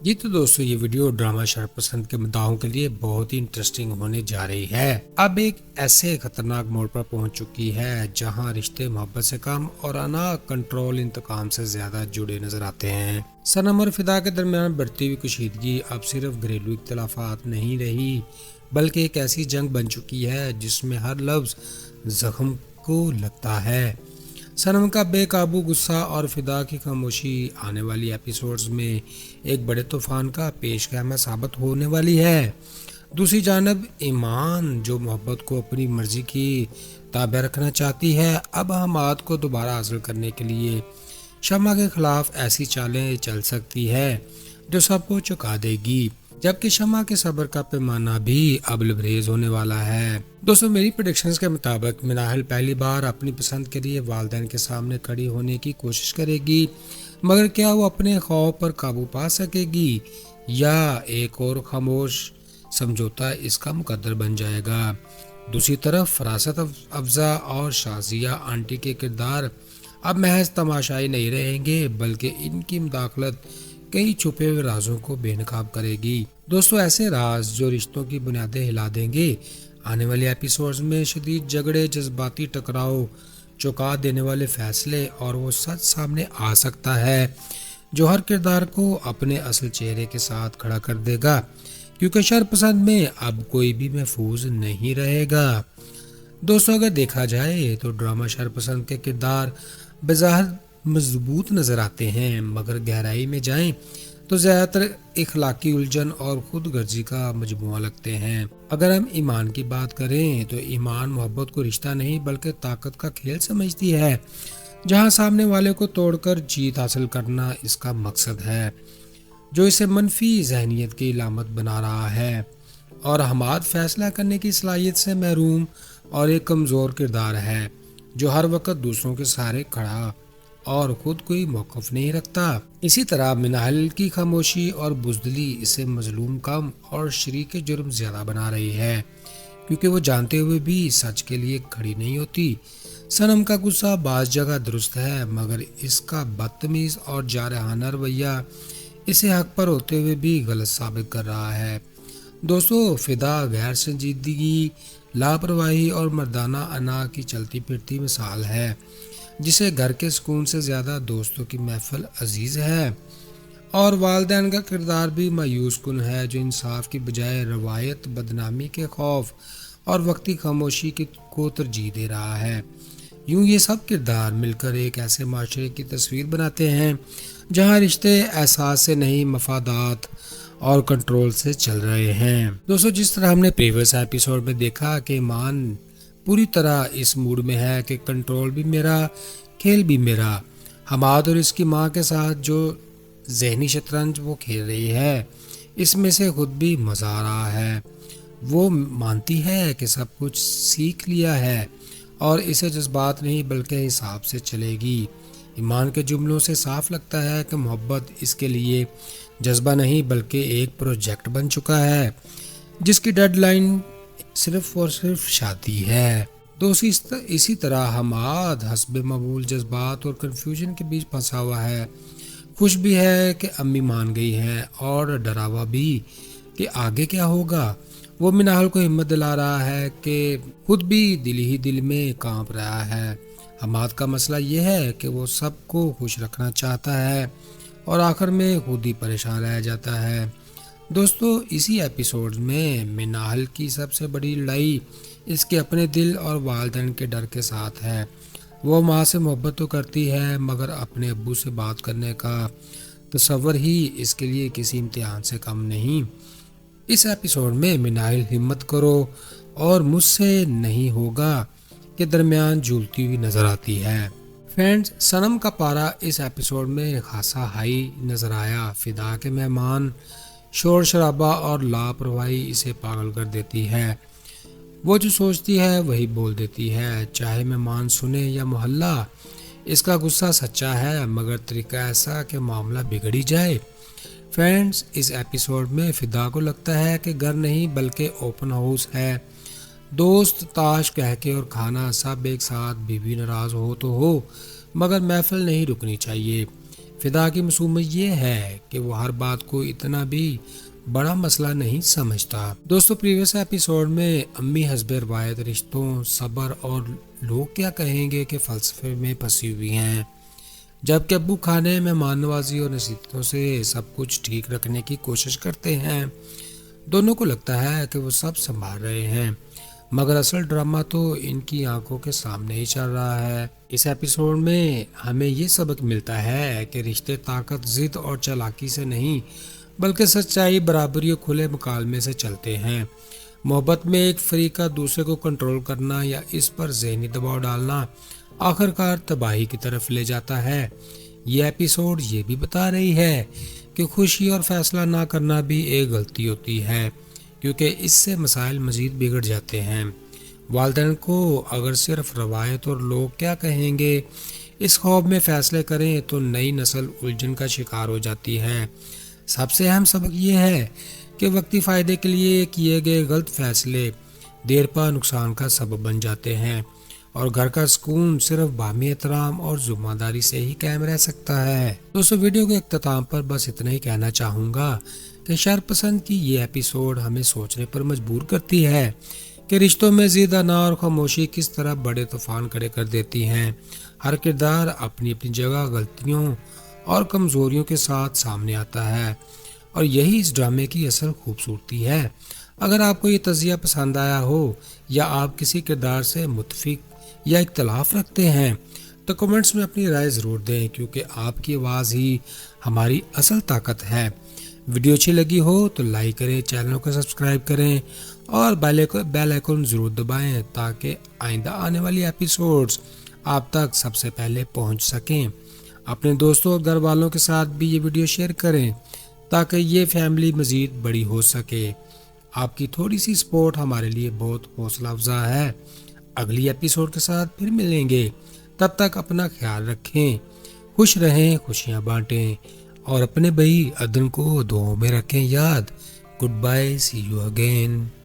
جی تو دوستو یہ ویڈیو ڈرامہ شرح پسند کے مداحوں کے لیے بہت ہی انٹرسٹنگ ہونے جا رہی ہے۔ اب ایک ایسے خطرناک موڑ پر پہنچ چکی ہے جہاں رشتے محبت سے کم اور انا کنٹرول انتقام سے زیادہ جڑے نظر آتے ہیں۔ صنم اور فدا کے درمیان بڑھتی ہوئی کشیدگی اب صرف گھریلو اختلافات نہیں رہی بلکہ ایک ایسی جنگ بن چکی ہے جس میں ہر لفظ زخم کو لگتا ہے۔ صنم کا بے قابو غصہ اور فدا کی خاموشی آنے والی ایپیسوڈز میں ایک بڑے طوفان کا پیش خیمہ ثابت ہونے والی ہے۔ دوسری جانب ایمان جو محبت کو اپنی مرضی کی تابع رکھنا چاہتی ہے، اب حماد کو دوبارہ حاصل کرنے کے لیے شمع کے خلاف ایسی چالیں چل سکتی ہے جو سب کو چکا دے گی، جبکہ شمع کے صبر کا پیمانہ بھی اب لبریز ہونے والا ہے۔ دوستو میری پریڈکشنز کے مطابق مناحل پہلی بار اپنی پسند کے لیے والدین کے سامنے کھڑی ہونے کی کوشش کرے گی، مگر کیا وہ اپنے خوف پر قابو پا سکے گی یا ایک اور خاموش سمجھوتا اس کا مقدر بن جائے گا۔ دوسری طرف فراست افزا اور شازیہ آنٹی کے کردار اب محض تماشائی نہیں رہیں گے بلکہ ان کی مداخلت کئی چھپے ہوئے رازوں کو بے نقاب کرے گی۔ دوستو ایسے راز جو رشتوں کی بنیادیں ہلا دیں گے۔ آنے والے ایپیسوڈز میں شدید جھگڑے، جذباتی ٹکراؤ، چوکا دینے والے فیصلے اور وہ سچ سامنے آ سکتا ہے جو ہر کردار کو اپنے اصل چہرے کے ساتھ کھڑا کر دے گا، کیونکہ شر پسند میں اب کوئی بھی محفوظ نہیں رہے گا۔ دوستو اگر دیکھا جائے تو ڈرامہ شر پسند کے کردار بظاہر مضبوط نظر آتے ہیں، مگر گہرائی میں جائیں تو زیادہ تر اخلاقی الجھن اور خود غرضی کا مجموعہ لگتے ہیں۔ اگر ہم ایمان کی بات کریں تو ایمان محبت کو رشتہ نہیں بلکہ طاقت کا کھیل سمجھتی ہے، جہاں سامنے والے کو توڑ کر جیت حاصل کرنا اس کا مقصد ہے، جو اسے منفی ذہنیت کی علامت بنا رہا ہے۔ اور حماد فیصلہ کرنے کی صلاحیت سے محروم اور ایک کمزور کردار ہے جو ہر وقت دوسروں کے سہارے کھڑا اور خود کوئی موقف نہیں رکھتا۔ اسی طرح مناحل کی خاموشی اور بزدلی اسے مظلوم کم اور شریک جرم زیادہ بنا رہی ہے، کیونکہ وہ جانتے ہوئے بھی سچ کے لیے کھڑی نہیں ہوتی۔ صنم کا غصہ بعض جگہ درست ہے، مگر اس کا بدتمیز اور جارحانہ رویہ اسے حق پر ہوتے ہوئے بھی غلط ثابت کر رہا ہے۔ دوستو فدا غیر سنجیدگی، لاپرواہی اور مردانہ انا کی چلتی پھرتی مثال ہے، جسے گھر کے سکون سے زیادہ دوستوں کی محفل عزیز ہے۔ اور والدین کا کردار بھی مایوس کن ہے، جو انصاف کی بجائے روایت، بدنامی کے خوف اور وقتی خاموشی کو ترجیح دے رہا ہے۔ یوں یہ سب کردار مل کر ایک ایسے معاشرے کی تصویر بناتے ہیں جہاں رشتے احساس سے نہیں، مفادات اور کنٹرول سے چل رہے ہیں۔ دوستو جس طرح ہم نے پریویس ایپیسوڈ میں دیکھا کہ ایمان پوری طرح اس موڈ میں ہے کہ کنٹرول بھی میرا، کھیل بھی میرا، حماد اور اس کی ماں کے ساتھ جو ذہنی شطرنج وہ کھیل رہی ہے، اس میں سے خود بھی مزہ آ رہا ہے۔ وہ مانتی ہے کہ سب کچھ سیکھ لیا ہے اور اسے جذبات نہیں بلکہ حساب سے چلے گی۔ ایمان کے جملوں سے صاف لگتا ہے کہ محبت اس کے لیے جذبہ نہیں بلکہ ایک پروجیکٹ بن چکا ہے جس کی ڈیڈ لائن صرف اور صرف شادی ہے۔ اسی طرح حماد حسب معمول جذبات اور کنفیوژن کے بیچ پھنسا ہوا ہے۔ خوش بھی ہے کہ امی مان گئی ہیں اور ڈرا ہوا بھی کہ آگے کیا ہوگا۔ وہ مناحل کو ہمت دلا رہا ہے کہ خود بھی دل ہی دل میں کانپ رہا ہے۔ حماد کا مسئلہ یہ ہے کہ وہ سب کو خوش رکھنا چاہتا ہے اور آخر میں خود ہی پریشان رہ جاتا ہے۔ دوستو اسی ایپیسوڈ میں مناحل کی سب سے بڑی لڑائی اس کے اپنے دل اور والدین کے ڈر کے ساتھ ہے۔ وہ ماں سے محبت تو کرتی ہے مگر اپنے ابو سے بات کرنے کا تصور ہی اس کے لیے کسی امتحان سے کم نہیں۔ اس ایپیسوڈ میں مناحل ہمت کرو اور مجھ سے نہیں ہوگا کے درمیان جھولتی ہوئی نظر آتی ہے۔ فرینڈز صنم کا پارا اس ایپیسوڈ میں خاصا ہائی نظر آیا۔ فدا کے مہمان، شور شرابہ اور لاپرواہی اسے پاگل کر دیتی ہے۔ وہ جو سوچتی ہے وہی بول دیتی ہے، چاہے مہمان سنے یا محلہ۔ اس کا غصہ سچا ہے مگر طریقہ ایسا کہ معاملہ بگڑ ہی جائے۔ فرینڈز اس ایپیسوڈ میں فدا کو لگتا ہے کہ گھر نہیں بلکہ اوپن ہاؤس ہے۔ دوست، تاش، کہکے اور کھانا سب ایک ساتھ، بیوی ناراض ہو تو ہو مگر محفل نہیں رکنی چاہیے۔ فدا کی مصوبت یہ ہے کہ وہ ہر بات کو اتنا بھی بڑا مسئلہ نہیں سمجھتا۔ دوستو پریویس ایپیسوڈ میں امی حسب روایت رشتوں، صبر اور لوگ کیا کہیں گے کے فلسفے میں پھنسی ہوئی ہیں، جبکہ ابو کھانے، مہمان نوازی اور نصیحتوں سے سب کچھ ٹھیک رکھنے کی کوشش کرتے ہیں۔ دونوں کو لگتا ہے کہ وہ سب سنبھال رہے ہیں، مگر اصل ڈرامہ تو ان کی آنکھوں کے سامنے ہی چل رہا ہے۔ اس ایپیسوڈ میں ہمیں یہ سبق ملتا ہے کہ رشتے طاقت، ضد اور چالاکی سے نہیں بلکہ سچائی، برابری اور کھلے مکالمے سے چلتے ہیں۔ محبت میں ایک فریق دوسرے کو کنٹرول کرنا یا اس پر ذہنی دباؤ ڈالنا آخرکار تباہی کی طرف لے جاتا ہے۔ یہ ایپیسوڈ یہ بھی بتا رہی ہے کہ خوشی اور فیصلہ نہ کرنا بھی ایک غلطی ہوتی ہے، کیونکہ اس سے مسائل مزید بگڑ جاتے ہیں۔ والدین کو اگر صرف روایت اور لوگ کیا کہیں گے اس خوف میں فیصلے کریں تو نئی نسل الجھن کا شکار ہو جاتی ہے۔ سب سے اہم سبق یہ ہے کہ وقتی فائدے کے لیے کیے گئے غلط فیصلے دیر پا نقصان کا سبب بن جاتے ہیں، اور گھر کا سکون صرف باہمی احترام اور ذمہ داری سے ہی قائم رہ سکتا ہے۔ دوستو ویڈیو کے اختتام پر بس اتنا ہی کہنا چاہوں گا کہ شر پسند کی یہ ایپیسوڈ ہمیں سوچنے پر مجبور کرتی ہے کہ رشتوں میں ضد، انا اور خاموشی کس طرح بڑے طوفان کھڑے کر دیتی ہیں۔ ہر کردار اپنی اپنی جگہ غلطیوں اور کمزوریوں کے ساتھ سامنے آتا ہے، اور یہی اس ڈرامے کی اصل خوبصورتی ہے۔ اگر آپ کو یہ تجزیہ پسند آیا ہو یا آپ کسی کردار سے متفق یا اختلاف رکھتے ہیں تو کمنٹس میں اپنی رائے ضرور دیں، کیونکہ آپ کی آواز ہی ہماری اصل طاقت ہے۔ ویڈیو اچھی لگی ہو تو لائک کریں، چینل کو سبسکرائب کریں اور بیل آئیکن ضرور دبائیں تاکہ آئندہ آنے والی ایپیسوڈز آپ تک سب سے پہلے پہنچ سکیں۔ اپنے دوستوں اور گھر والوں کے ساتھ بھی یہ ویڈیو شیئر کریں تاکہ یہ فیملی مزید بڑی ہو سکے۔ آپ کی تھوڑی سی سپورٹ ہمارے لیے بہت حوصلہ افزا ہے۔ اگلی ایپیسوڈ کے ساتھ پھر ملیں گے، تب تک اپنا خیال رکھیں، خوش رہیں، خوشیاں بانٹیں اور اپنے بھائی عدن کو دعاؤں میں رکھیں یاد۔ Good bye, see you again.